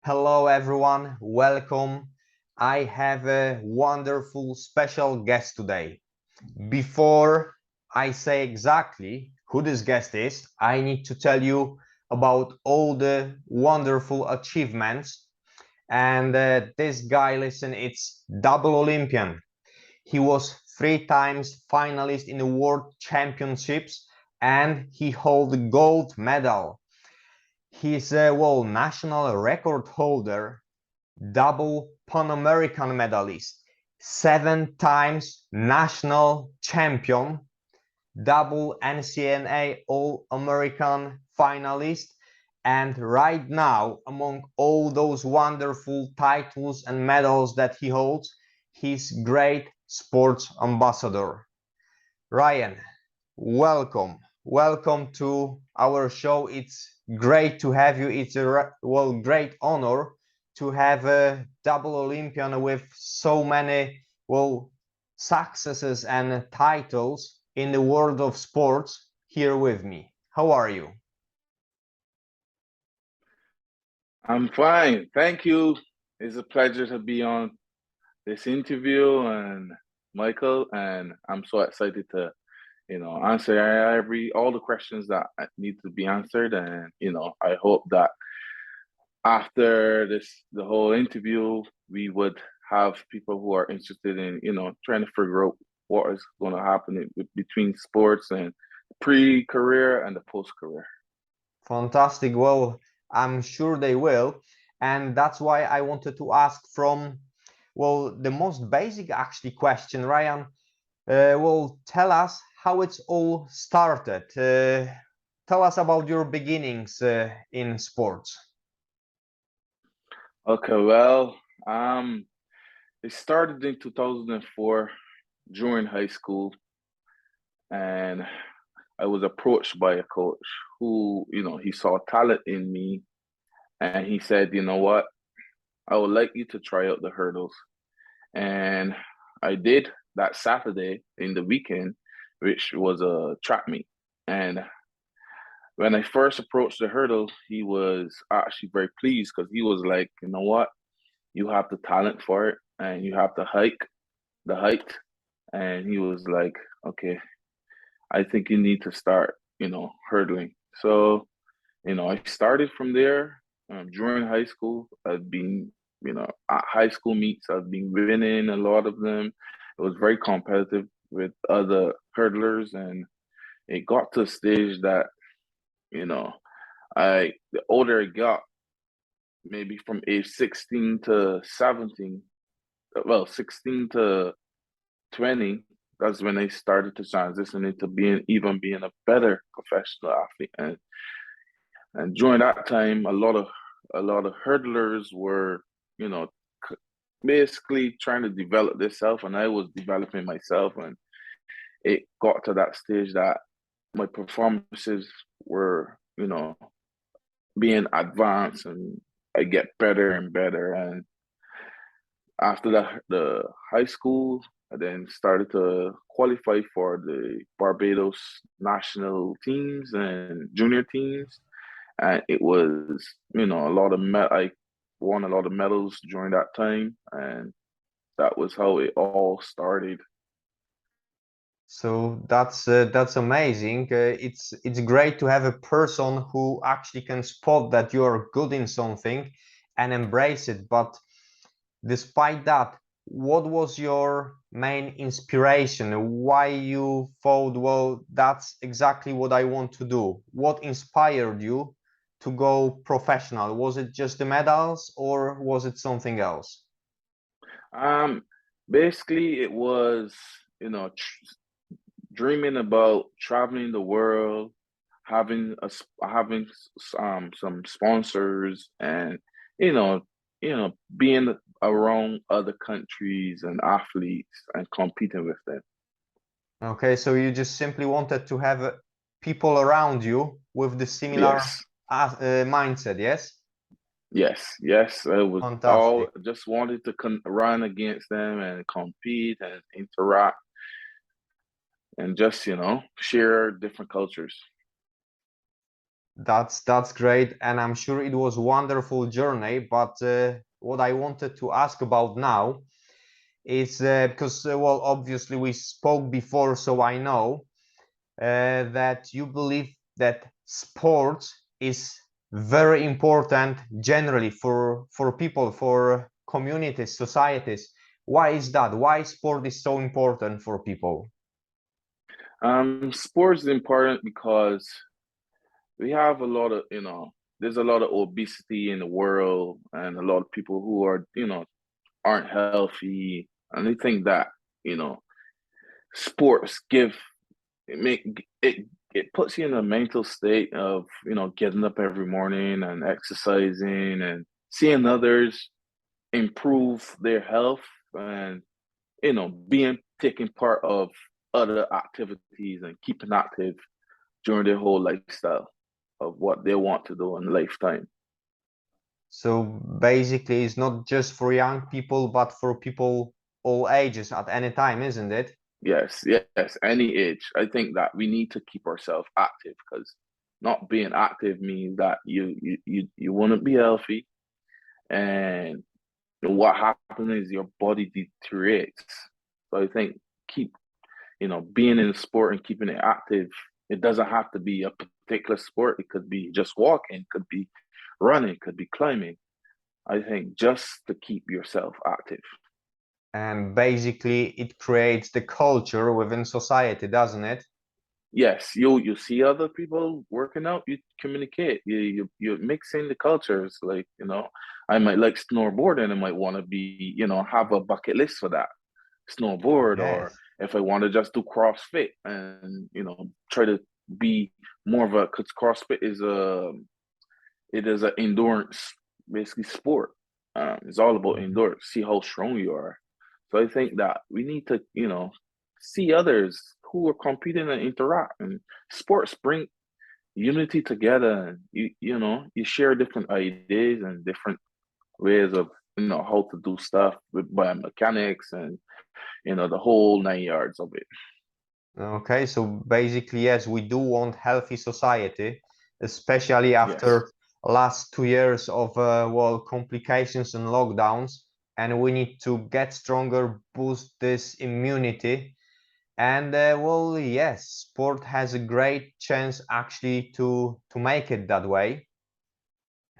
Hello, everyone. Welcome. I have a wonderful special guest today. Before I say exactly who this guest is, I need to tell you about all the wonderful achievements. And this guy, listen, it's double Olympian. He was 3 times finalist in the World Championships and he held the gold medal. He's a world national record holder, double Pan American medalist, 7 times national champion, double NCAA All American finalist, and right now, among all those wonderful titles and medals that he holds, he's great sports ambassador. Ryan, welcome. Welcome to our show. It's great to have you. It's a great honor to have a double Olympian with so many successes and titles in the world of sports here with me. How are you? I'm fine. Thank you. It's a pleasure to be on this interview and Michael, and I'm so excited to, answer every all the questions that need to be answered. And, I hope that after the whole interview, we would have people who are interested in, trying to figure out what is going to happen between sports and pre-career and the post-career. Fantastic. Well, I'm sure they will. And that's why I wanted to ask from, the most basic actually question, Ryan. Tell us how it's all started. Tell us about your beginnings in sports. Okay, well, it started in 2004 during high school, and I was approached by a coach who, he saw talent in me, and he said, you know what, I would like you to try out the hurdles. And I did that Saturday in the weekend, which was a track meet. And when I first approached the hurdle, he was actually very pleased because he was like, you know what, you have the talent for it and you have the height. And he was like, okay, I think you need to start, hurdling. So, I started from there. During high school, I've been, at high school meets, I've been winning a lot of them. It was very competitive with other hurdlers, and it got to a stage that, you know, the older I got, maybe from age 16 to 17, well, 16 to 20, that's when I started to transition into being a better professional athlete. And during that time, a lot of hurdlers were, you know, basically trying to develop themselves, and I was developing myself, and it got to that stage that my performances were, being advanced, and I get better and better. And after the high school, I then started to qualify for the Barbados national teams and junior teams, and it was, a lot of I won a lot of medals during that time, and that was how it all started. So that's amazing. It's great to have a person who actually can spot that you are good in something and embrace it. But despite that, what was your main inspiration? Why you thought, that's exactly what I want to do? What inspired you to go professional? Was it just the medals or was it something else? Um, Basically, it was, dreaming about traveling the world, having some sponsors, and you know being around other countries and athletes and competing with them. Okay, so you just simply wanted to have people around you with the similar Yes, mindset, yes? yes. I was all Fantastic. just wanted to run against them and compete and interact and just share different cultures. That's great, and I'm sure it was wonderful journey. But what I wanted to ask about now is because well, obviously we spoke before, so I know that you believe that sports is very important generally for people, for communities, societies. Why is that? Why sport is so important for people? Sports is important because we have a lot of, there's a lot of obesity in the world and a lot of people who are, aren't healthy. And I think that, you know, sports give it make it puts you in a mental state of, getting up every morning and exercising and seeing others improve their health and, being taking part of other activities and keeping active during their whole lifestyle of what they want to do in lifetime. So basically, it's not just for young people, but for people all ages at any time, isn't it? Yes, yes, any age. I think that we need to keep ourselves active because not being active means that you wouldn't be healthy, and what happens is your body deteriorates. So I think keep being in the sport and keeping it active. It doesn't have to be a particular sport. It could be just walking, could be running, could be climbing. I think just to keep yourself active. And basically, it creates the culture within society, doesn't it? Yes, you see other people working out, you communicate, you mix in the cultures. Like, I might like snowboarding, I might want to be, have a bucket list for that snowboard, or Yes. if I want to just do CrossFit and, try to be more of a, because CrossFit is it is an endurance basically sport. It's all about Mhm. endurance, see how strong you are. So I think that we need to, see others who are competing and interact. And sports bring unity together, and you share different ideas and different ways of how to do stuff with biomechanics and the whole 9 yards of it. Okay, so basically, yes, we do want healthy society, especially Yes. after last 2 years of well, complications and lockdowns, and we need to get stronger, boost this immunity. And well, yes, sport has a great chance actually to make it that way.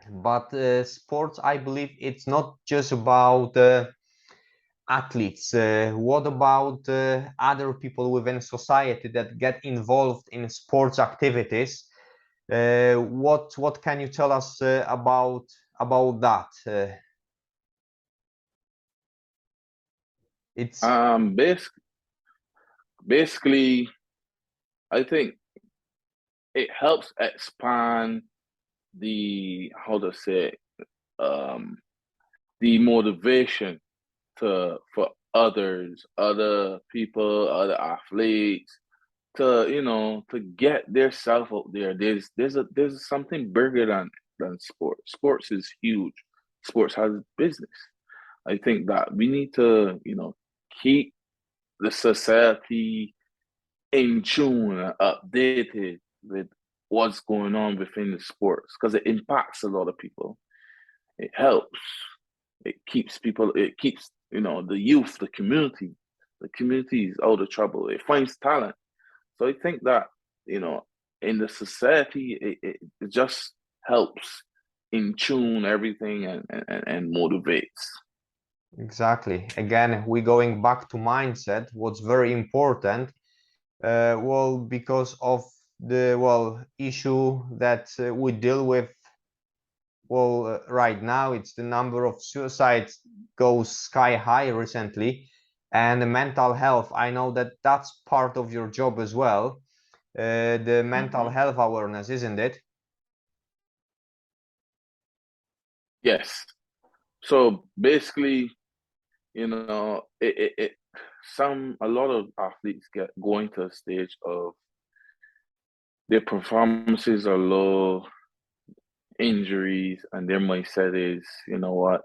But sports, I believe it's not just about athletes. What about other people within society that get involved in sports activities? What can you tell us about that? It's Um, bas- Basically, I think it helps expand the, how to say, um the motivation to for others, other people, other athletes to to get their self out there. There's something bigger than sports. Sports is huge. Sports has business. I think that we need to keep the society in tune and updated with what's going on within the sports because it impacts a lot of people. It helps. It keeps people. It keeps the youth, the community is out of trouble. It finds talent. So I think that you know in the society, it just helps in tune everything and motivates. exactly. Again, we going back to mindset. What's very important. Well, because of the well issue that we deal with. Well, right now it's the number of suicides goes sky high recently, and the mental health. I know that that's part of your job as well. The mental Hmm. health awareness, isn't it? Yes. So basically, some a lot of athletes get going to a stage of their performances are low, injuries, and their mindset is, you know what,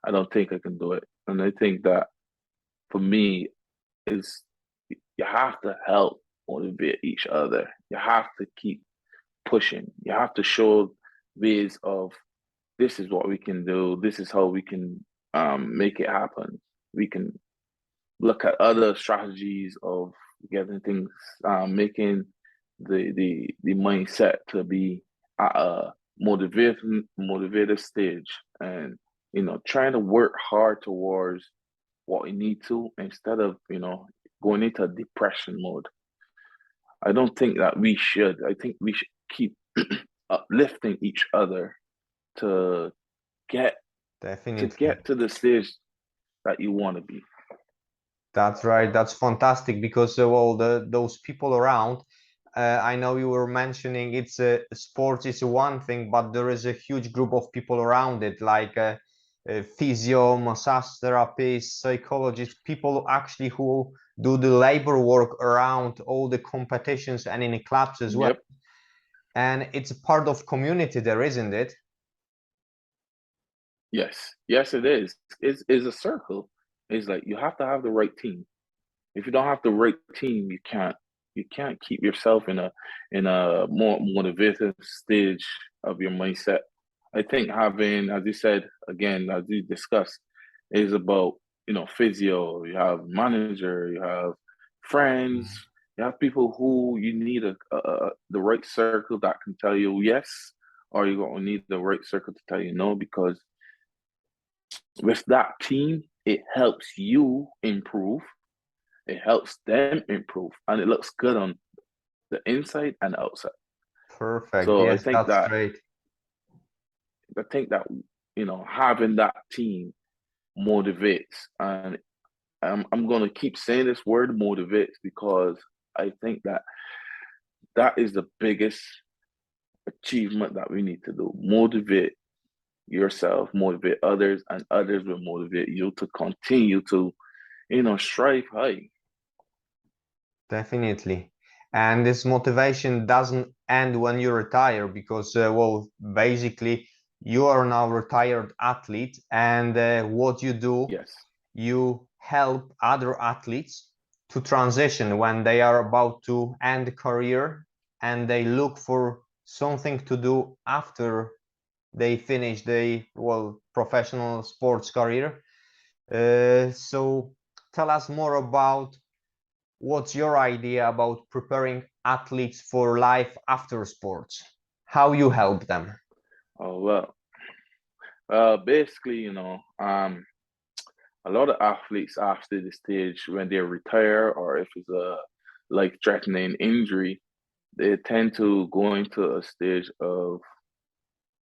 I don't think I can do it. And I think that for me is you have to help motivate each other. You have to keep pushing. You have to show ways of this is what we can do. This is how we can make it happen. We can look at other strategies of getting things, making the mindset to be at a motivated stage, and trying to work hard towards what we need to, instead of going into depression mode. I don't think that we should. I think we should keep uplifting each other to get Definitely. to the stage that you want to be. That's right. That's fantastic because well, those people around. I know you were mentioning it's sports is one thing, but there is a huge group of people around it, like physio, massage therapists, psychologists, people actually who do the labor work around all the competitions and in the clubs as well. Yep. And it's a part of community there, isn't it? Yes. Yes, it is. It's a circle. It's like you have to have the right team. If you don't have the right team, you can't keep yourself in a more motivated stage of your mindset. I think having, as you said again, as you discussed, is about physio. You have manager, you have friends, Mhm. you have people who you need the right circle that can tell you yes, or you're gonna need the right circle to tell you no, because with that team, it helps you improve, it helps them improve, and it looks good on the inside and the outside. Perfect. So I Yes, think that's that great. I think that having that team motivates, and I'm gonna keep saying this word motivates, because I think that that is the biggest achievement that we need to do. Motivate yourself, motivate others, and others will motivate you to continue to strive high. Definitely. And this motivation doesn't end when you retire because, well, basically, you are now retired athlete, and what you do, Yes. you help other athletes to transition when they are about to end career and they look for something to do after they finish the, well, professional sports career. So tell us more about what's your idea about preparing athletes for life after sports? How you help them? Oh well. Basically, a lot of athletes after the stage, when they retire, or if it's a life-threatening injury, they tend to go into a stage of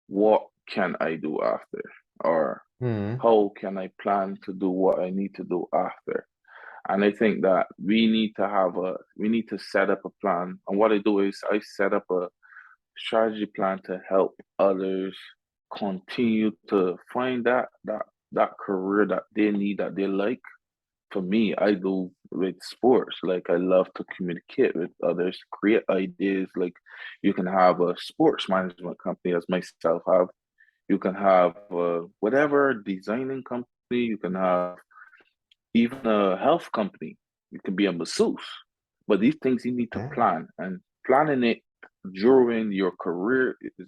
what can I do after, or Hmm. how can I plan to do what I need to do after. And I think that we need to set up a plan. And what I do is I set up a strategy plan to help others continue to find that career that they need, that they like. For me, I do with sports. Like, I love to communicate with others, create ideas. Like, you can have a sports management company, as myself have. You can have whatever designing company. You can have even a health company. You can be a masseuse. But these things you need to Yeah. plan, and planning it during your career is,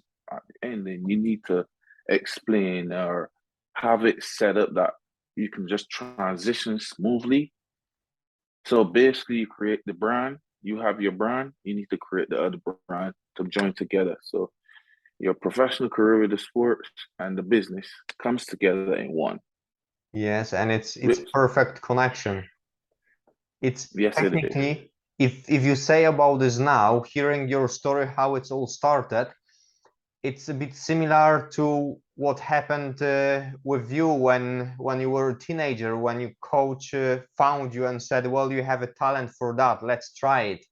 and then you need to explain or have it set up that you can just transition smoothly. So basically, you create the brand, you have your brand, you need to create the other brand to join together. So your professional career with the sports and the business comes together in one. Yes, and it's Which, perfect connection. It's yes, it is. technically, if you say about this now, hearing your story, how it's all started, it's a bit similar to what happened with you when you were a teenager, when your coach found you and said, "Well, you have a talent for that. Let's try it."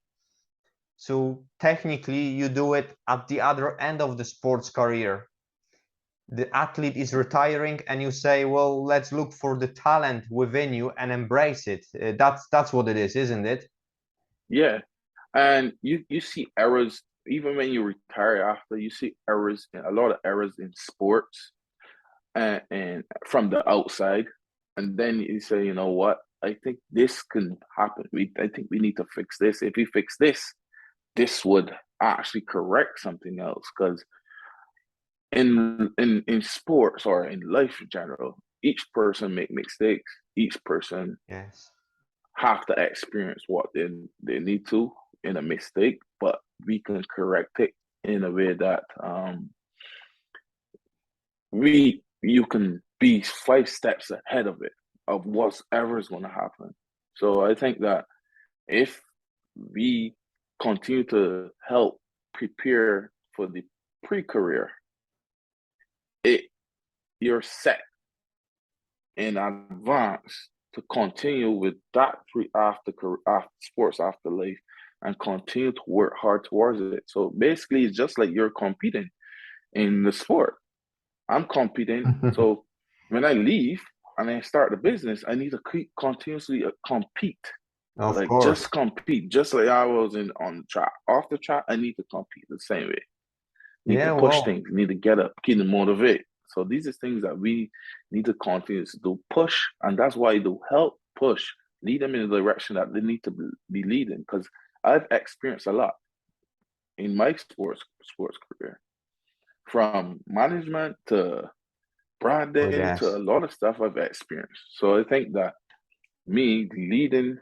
So technically, you do it at the other end of the sports career. The athlete is retiring, and you say, "Well, let's look for the talent within you and embrace it." That's what it is, isn't it? Yeah. And you see errors even when you retire after, you see errors, a lot of errors in sports, and from the outside. And then you say, you know what? I think this can happen. I think we need to fix this. If we fix this, this would actually correct something else. Because in sports or in life in general, each person make mistakes. Each person Yes. have to experience what they need to in a mistake, but we can correct it in a way that you can be 5 steps ahead of it, of whatever is going to happen. So I think that if we continue to help prepare for the pre-career, it you're set in advance to continue with that after sports after life and continue to work hard towards it. So basically, it's just like you're competing in the sport. I'm competing. So when I leave and I start the business, I need to keep continuously compete. Of Like course. just compete, just like I was in on the track. Off the track, I need to compete the same way. Need to Yeah, push well, things, need to get up, keep them motivate. So these are things that we need to continue to do, push, and that's why do help push, lead them in the direction that they need to be leading. Because I've experienced a lot in my sports career, from management to oh branding to a yes. lot of stuff I've experienced. So I think that me leading,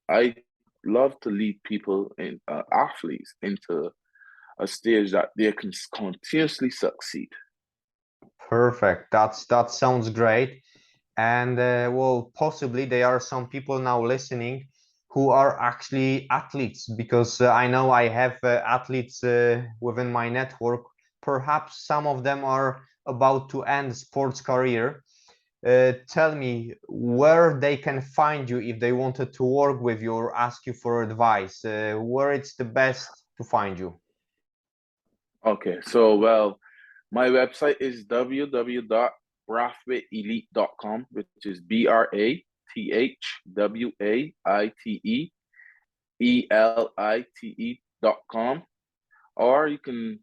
I love to lead people in athletes into a stage that they can continuously succeed. Perfect. That sounds great. And well, possibly there are some people now listening who are actually athletes, because I know I have athletes within my network. Perhaps some of them are about to end sports career. Tell me where they can find you if they wanted to work with you or ask you for advice. Where it's the best to find you? Okay, so well, my website is www.brathwaiteelite.com, which is BrathwaiteElite.com. Or you can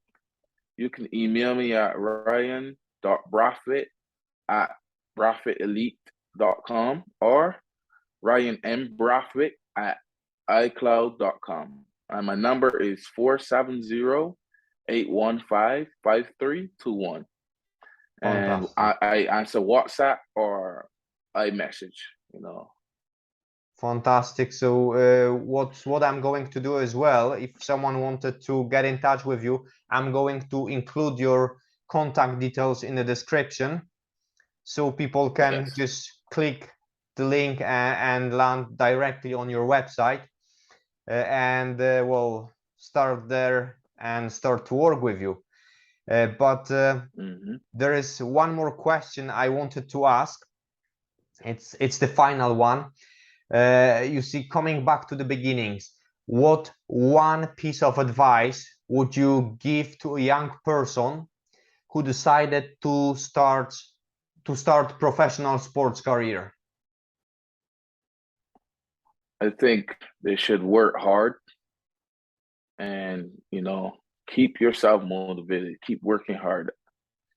email me at ryan.brathwaite@brathwaiteelite.com or ryanmbrathwaite@icloud.com. And my number is 470-815-5321. And Fantastic. I answer WhatsApp or iMessage. Fantastic. So what I'm going to do as well, if someone wanted to get in touch with you, I'm going to include your contact details in the description, so people can Yes. just click the link and land directly on your website, and well, start there and start to work with you. But Mm-hmm. there is one more question I wanted to ask. It's the final one. You see, coming back to the beginnings, what one piece of advice would you give to a young person who decided to start professional sports career? I think they should work hard and keep yourself motivated, keep working hard.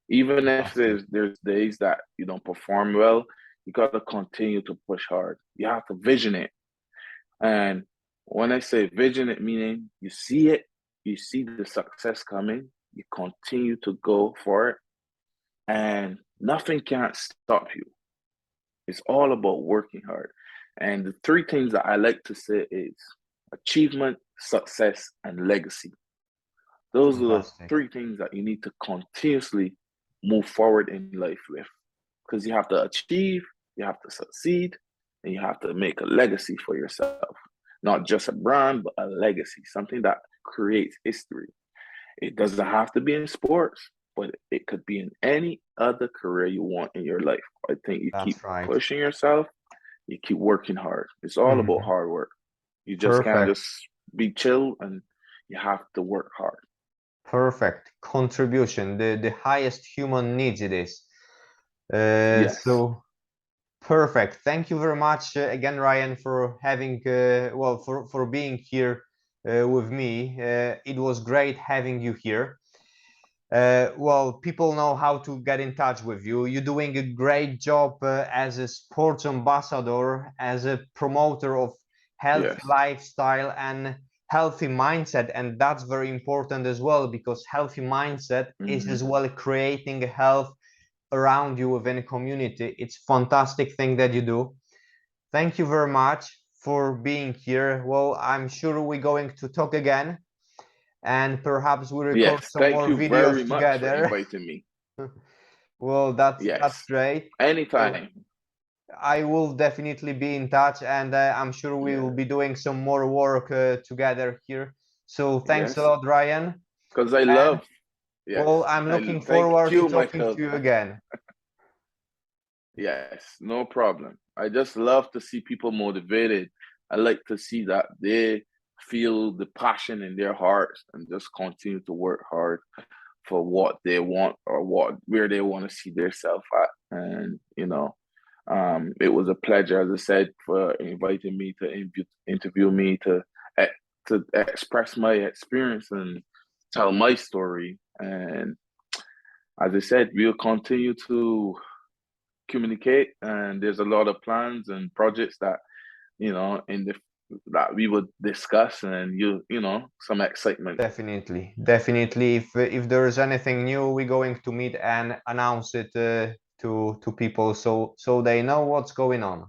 Even if Fantastic. there's days that you don't perform well, you gotta continue to push hard. You have to vision it. And when I say vision it, meaning you see it, you see the success coming, you continue to go for it, and nothing can't stop you. It's all about working hard. And the three things that I like to say is achievement, success, and legacy. Those are the Fantastic. three things that you need to continuously move forward in life with. Because you have to achieve, you have to succeed, and you have to make a legacy for yourself. Not just a brand, but a legacy, something that creates history. It doesn't have to be in sports, but it could be in any other career you want in your life. I think you keep That's right. pushing yourself, you keep working hard. It's all about Mhm. hard work. You just can't Perfect. just be chill, and you have to work hard. Perfect contribution. The highest human needs it is. Yes. So perfect. Thank you very much again, Ryan, for having well, for being here with me. It was great having you here. Well, people know how to get in touch with you. You're doing a great job as a sports ambassador, as a promoter of healthy Yes. lifestyle and healthy mindset, and that's very important as well, because healthy mindset is as well creating a health around you within a community. It's fantastic thing that you do. Thank you very much for being here. Well, I'm sure we're going to talk again, and perhaps we record Yes, some thank more you very videos much for together. inviting me. Well, that's Yes, great. So anytime. I will definitely be in touch, and I'm sure we will Yeah, be doing some more work together here. So thanks a yes, lot, Ryan. because I And love, yes, well, I'm looking thank forward to you, talking Michal. to you again. Yes, no problem. I just love to see people motivated. I like to see that they feel the passion in their hearts and just continue to work hard for what they want or where they want to see themselves at. And it was a pleasure, as I said, for inviting me to interview me to express my experience and tell my story. And as I said, we'll continue to communicate, and there's a lot of plans and projects that in the that we would discuss, and some excitement. Definitely, definitely. If there is anything new, we're going to meet and announce it to people, so they know what's going on.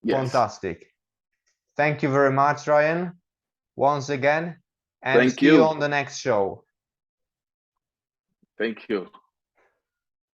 Yes, Fantastic. Thank you very much, Ryan, once again, and thank see you you, on the next show. thank you.